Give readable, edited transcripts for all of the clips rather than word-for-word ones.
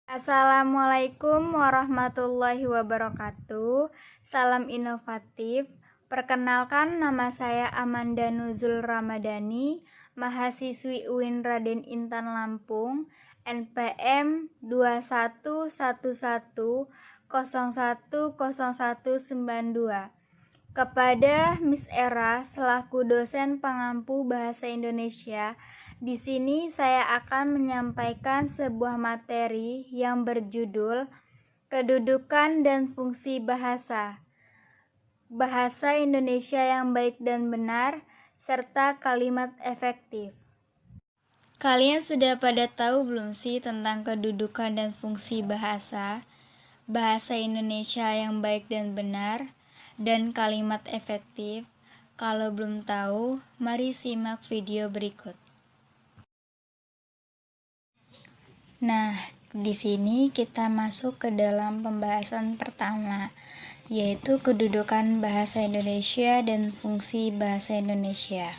Assalamualaikum warahmatullahi wabarakatuh. Salam inovatif. Perkenalkan, nama saya Amanda Nuzul Ramadhani, mahasiswi UIN Raden Intan Lampung, NPM 2111010192. Kepada Miss Era selaku dosen pengampu bahasa Indonesia, di sini saya akan menyampaikan sebuah materi yang berjudul Kedudukan dan Fungsi Bahasa. Bahasa Indonesia yang baik dan benar serta kalimat efektif. Kalian sudah pada tahu belum sih tentang kedudukan dan fungsi bahasa? Bahasa Indonesia yang baik dan benar dan kalimat efektif. Kalau belum tahu, mari simak video berikut. Nah, di sini kita masuk ke dalam pembahasan pertama, yaitu kedudukan bahasa Indonesia dan fungsi bahasa Indonesia.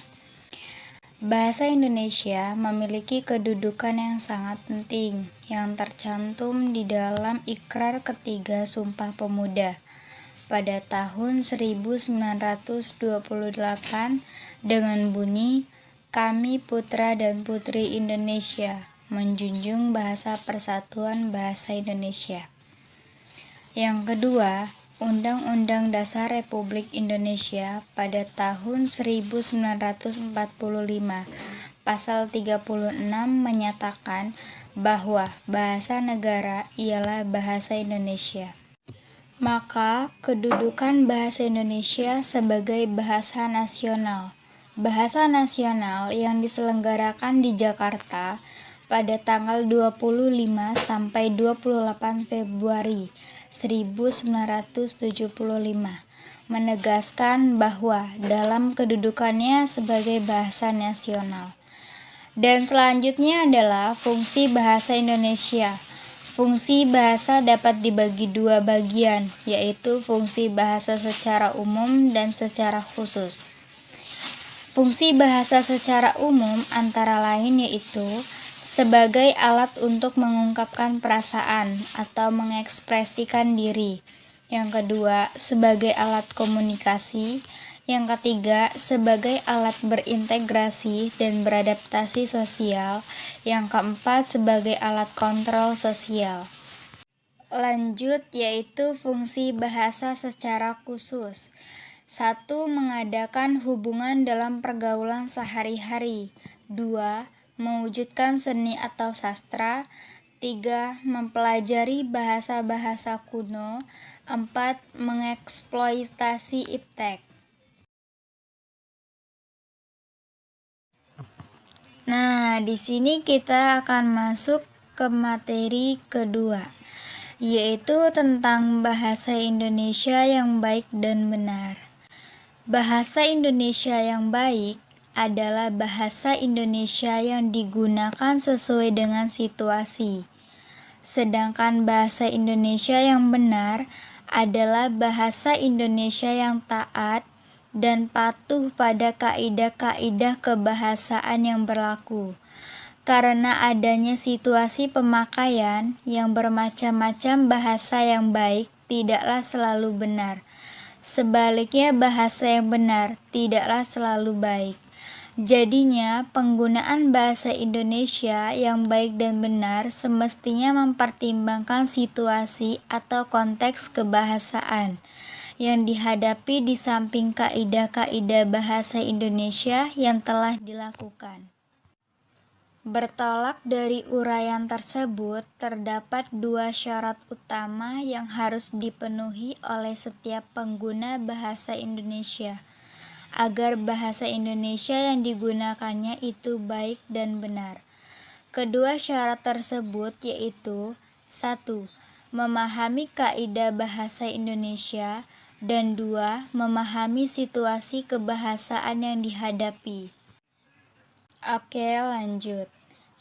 Bahasa Indonesia memiliki kedudukan yang sangat penting yang tercantum di dalam Ikrar Ketiga Sumpah Pemuda pada tahun 1928 dengan bunyi, "Kami putra dan putri Indonesia menjunjung bahasa persatuan bahasa Indonesia." Yang kedua, Undang-Undang Dasar Republik Indonesia pada tahun 1945 Pasal 36 menyatakan bahwa bahasa negara ialah bahasa Indonesia. Maka, kedudukan bahasa Indonesia sebagai bahasa nasional. Bahasa nasional yang diselenggarakan di Jakarta pada tanggal 25 sampai 28 Februari 1975 menegaskan bahwa dalam kedudukannya sebagai bahasa nasional. Dan selanjutnya adalah fungsi bahasa Indonesia. Fungsi bahasa dapat dibagi dua bagian, yaitu fungsi bahasa secara umum dan secara khusus. Fungsi bahasa secara umum antara lain yaitu sebagai alat untuk mengungkapkan perasaan atau mengekspresikan diri. Yang kedua, sebagai alat komunikasi. Yang ketiga, sebagai alat berintegrasi dan beradaptasi sosial. Yang keempat, sebagai alat kontrol sosial. Lanjut, yaitu fungsi bahasa secara khusus. 1. Mengadakan hubungan dalam pergaulan sehari-hari. 2. Mewujudkan seni atau sastra. 3. Mempelajari bahasa-bahasa kuno. 4. Mengeksploitasi iptek. Nah, di sini kita akan masuk ke materi kedua, yaitu tentang bahasa Indonesia yang baik dan benar. Bahasa Indonesia yang baik adalah bahasa Indonesia yang digunakan sesuai dengan situasi. Sedangkan bahasa Indonesia yang benar adalah bahasa Indonesia yang taat dan patuh pada kaidah-kaidah kebahasaan yang berlaku. Karena adanya situasi pemakaian yang bermacam-macam, bahasa yang baik tidaklah selalu benar. Sebaliknya, bahasa yang benar tidaklah selalu baik. Jadinya, penggunaan bahasa Indonesia yang baik dan benar semestinya mempertimbangkan situasi atau konteks kebahasaan yang dihadapi di samping kaidah-kaidah bahasa Indonesia yang telah dilakukan. Bertolak dari uraian tersebut, terdapat dua syarat utama yang harus dipenuhi oleh setiap pengguna bahasa Indonesia agar bahasa Indonesia yang digunakannya itu baik dan benar. Kedua syarat tersebut yaitu 1. Memahami kaidah bahasa Indonesia, dan 2. Memahami situasi kebahasaan yang dihadapi. Oke, lanjut.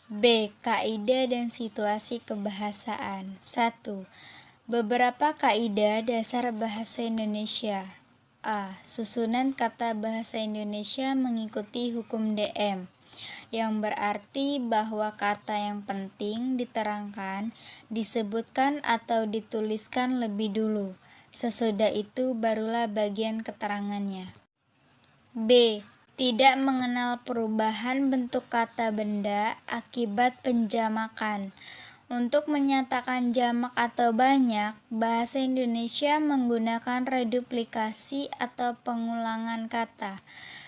B. Kaidah dan situasi kebahasaan. 1. Beberapa kaidah dasar bahasa Indonesia. A. Susunan kata bahasa Indonesia mengikuti hukum DM. yang berarti bahwa kata yang penting diterangkan, disebutkan atau dituliskan lebih dulu. Sesudah itu barulah bagian keterangannya. B. Tidak mengenal perubahan bentuk kata benda akibat penjamakan. Untuk menyatakan jamak atau banyak, bahasa Indonesia menggunakan reduplikasi atau pengulangan kata,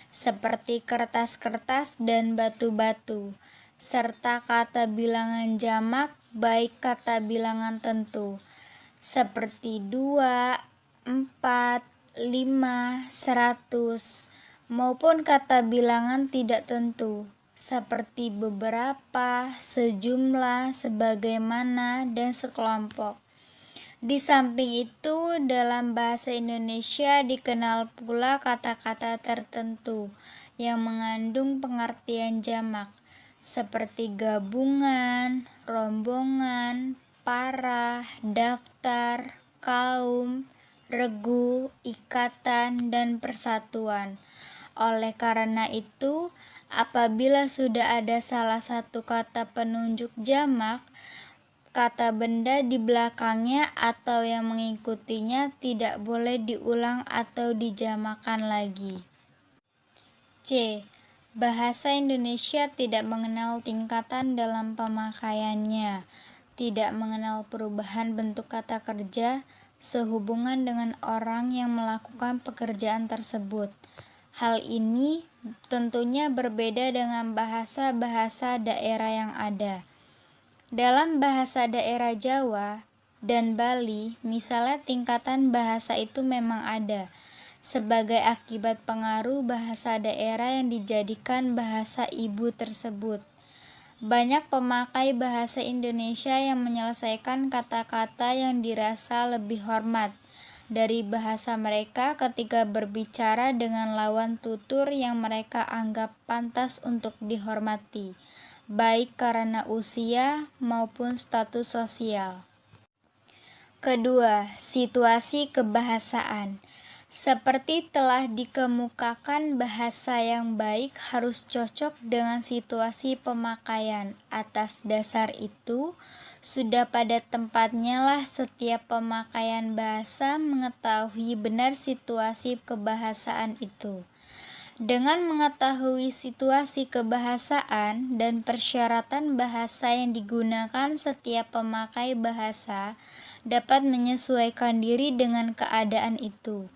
seperti kertas-kertas dan batu-batu, serta kata bilangan jamak baik kata bilangan tentu, seperti 2, 4, 5, 100, maupun kata bilangan tidak tentu, seperti beberapa, sejumlah, sebagaimana, dan sekelompok. Di samping itu, dalam bahasa Indonesia dikenal pula kata-kata tertentu yang mengandung pengertian jamak, seperti gabungan, rombongan, parah, daftar, kaum, regu, ikatan, dan persatuan. Oleh karena itu, apabila sudah ada salah satu kata penunjuk jamak, kata benda di belakangnya atau yang mengikutinya tidak boleh diulang atau dijamakan lagi. C. Bahasa Indonesia tidak mengenal tingkatan dalam pemakaiannya, tidak mengenal perubahan bentuk kata kerja sehubungan dengan orang yang melakukan pekerjaan tersebut. Hal ini tentunya berbeda dengan bahasa-bahasa daerah yang ada. Dalam bahasa daerah Jawa dan Bali, misalnya tingkatan bahasa itu memang ada, sebagai akibat pengaruh bahasa daerah yang dijadikan bahasa ibu tersebut. Banyak pemakai bahasa Indonesia yang menyelesaikan kata-kata yang dirasa lebih hormat dari bahasa mereka ketika berbicara dengan lawan tutur yang mereka anggap pantas untuk dihormati, baik karena usia maupun status sosial. Kedua, situasi kebahasaan. Seperti telah dikemukakan, bahasa yang baik harus cocok dengan situasi pemakaian. Atas dasar itu, sudah pada tempatnya lah setiap pemakaian bahasa mengetahui benar situasi kebahasaan itu. Dengan mengetahui situasi kebahasaan dan persyaratan bahasa yang digunakan, setiap pemakai bahasa dapat menyesuaikan diri dengan keadaan itu.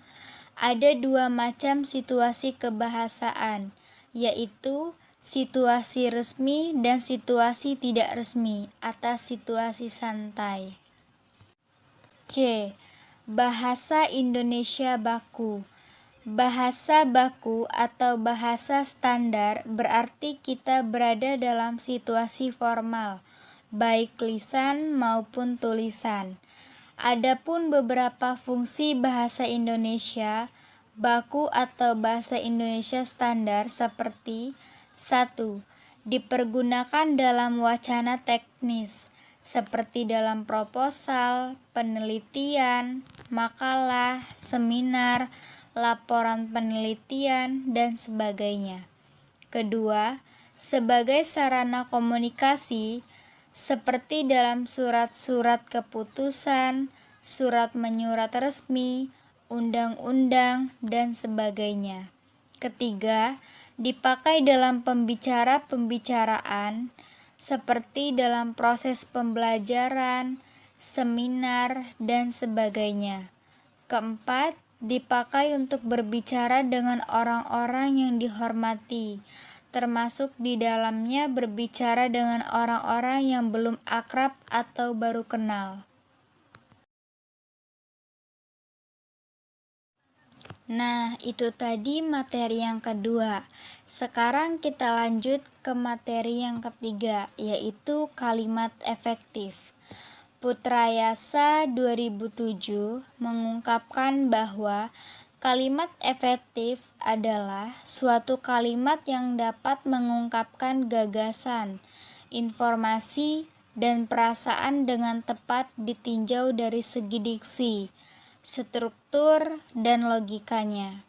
Ada dua macam situasi kebahasaan, yaitu situasi resmi dan situasi tidak resmi atau situasi santai. C. Bahasa Indonesia baku. Bahasa baku atau bahasa standar berarti kita berada dalam situasi formal, baik lisan maupun tulisan. Adapun beberapa fungsi bahasa Indonesia baku atau bahasa Indonesia standar seperti 1. Dipergunakan dalam wacana teknis, seperti dalam proposal, penelitian, makalah, seminar, laporan penelitian, dan sebagainya. Kedua, sebagai sarana komunikasi, seperti dalam surat-surat keputusan, surat menyurat resmi, undang-undang, dan sebagainya. Ketiga, dipakai dalam pembicaraan, seperti dalam proses pembelajaran, seminar, dan sebagainya. Keempat, dipakai untuk berbicara dengan orang-orang yang dihormati, termasuk di dalamnya berbicara dengan orang-orang yang belum akrab atau baru kenal. Nah, itu tadi materi yang kedua. Sekarang kita lanjut ke materi yang ketiga, yaitu kalimat efektif. Putrayasa 2007 mengungkapkan bahwa kalimat efektif adalah suatu kalimat yang dapat mengungkapkan gagasan, informasi, dan perasaan dengan tepat ditinjau dari segi diksi, struktur, dan logikanya.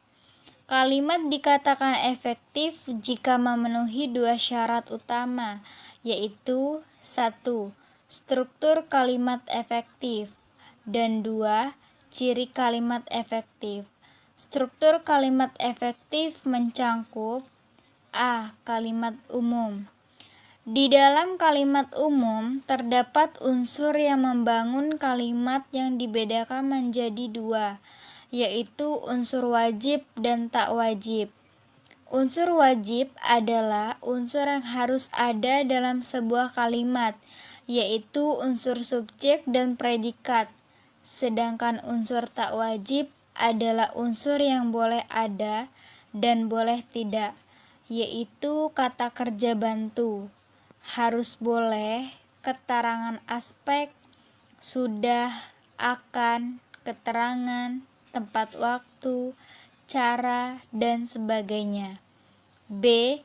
Kalimat dikatakan efektif jika memenuhi dua syarat utama, yaitu 1. Struktur kalimat efektif, dan 2. Ciri kalimat efektif. Struktur kalimat efektif mencangkup A. Kalimat umum. Di dalam kalimat umum terdapat unsur yang membangun kalimat yang dibedakan menjadi dua, yaitu unsur wajib dan tak wajib. Unsur wajib adalah unsur yang harus ada dalam sebuah kalimat, yaitu unsur subjek dan predikat. Sedangkan unsur tak wajib adalah unsur yang boleh ada dan boleh tidak, yaitu kata kerja bantu. Harus boleh, keterangan aspek, sudah, akan, keterangan, tempat waktu, cara, dan sebagainya. B.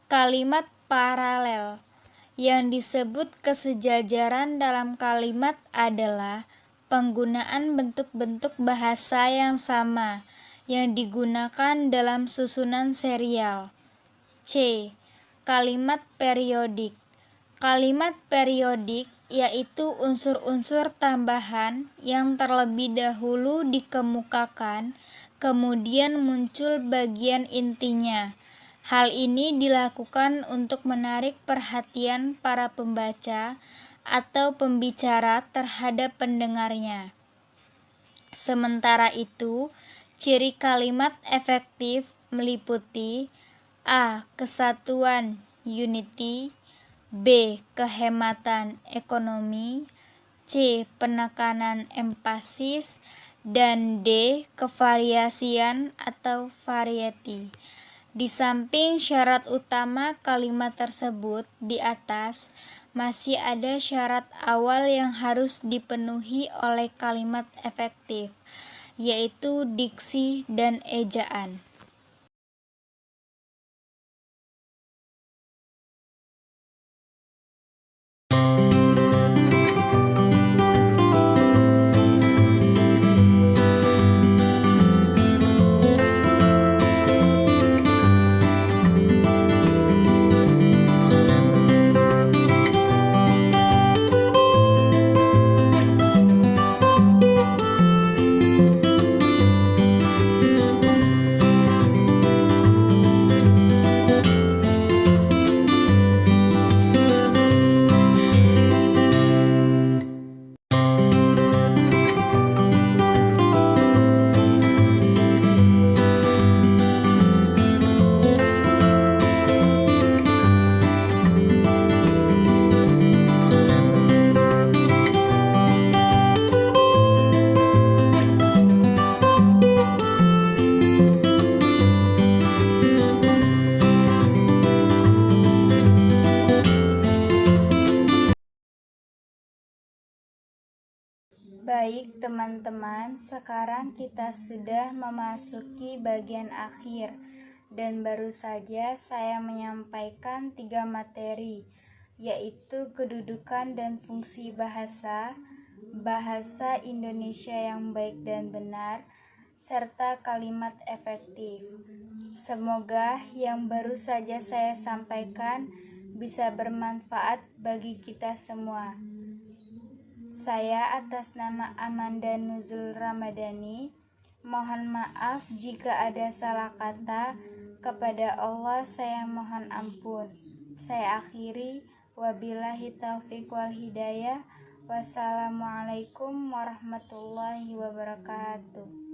Kalimat paralel. Yang disebut kesejajaran dalam kalimat adalah penggunaan bentuk-bentuk bahasa yang sama yang digunakan dalam susunan serial. C. Kalimat periodik. Kalimat periodik yaitu unsur-unsur tambahan yang terlebih dahulu dikemukakan, kemudian muncul bagian intinya. Hal ini dilakukan untuk menarik perhatian para pembaca atau pembicara terhadap pendengarnya. Sementara itu, ciri kalimat efektif meliputi A. Kesatuan unity, B. Kehematan ekonomi, C. Penekanan empasis, dan D. Kevariasian atau variety. Di samping syarat utama kalimat tersebut di atas, masih ada syarat awal yang harus dipenuhi oleh kalimat efektif, yaitu diksi dan ejaan. Baik teman-teman, sekarang kita sudah memasuki bagian akhir dan baru saja saya menyampaikan 3 materi, yaitu kedudukan dan fungsi bahasa, bahasa Indonesia yang baik dan benar, serta kalimat efektif. Semoga yang baru saja saya sampaikan bisa bermanfaat bagi kita semua. Saya atas nama Amanda Nuzul Ramadhani, mohon maaf jika ada salah kata. Kepada Allah saya mohon ampun. Saya akhiri, wabillahi taufiq wal hidayah. Wassalamualaikum warahmatullahi wabarakatuh.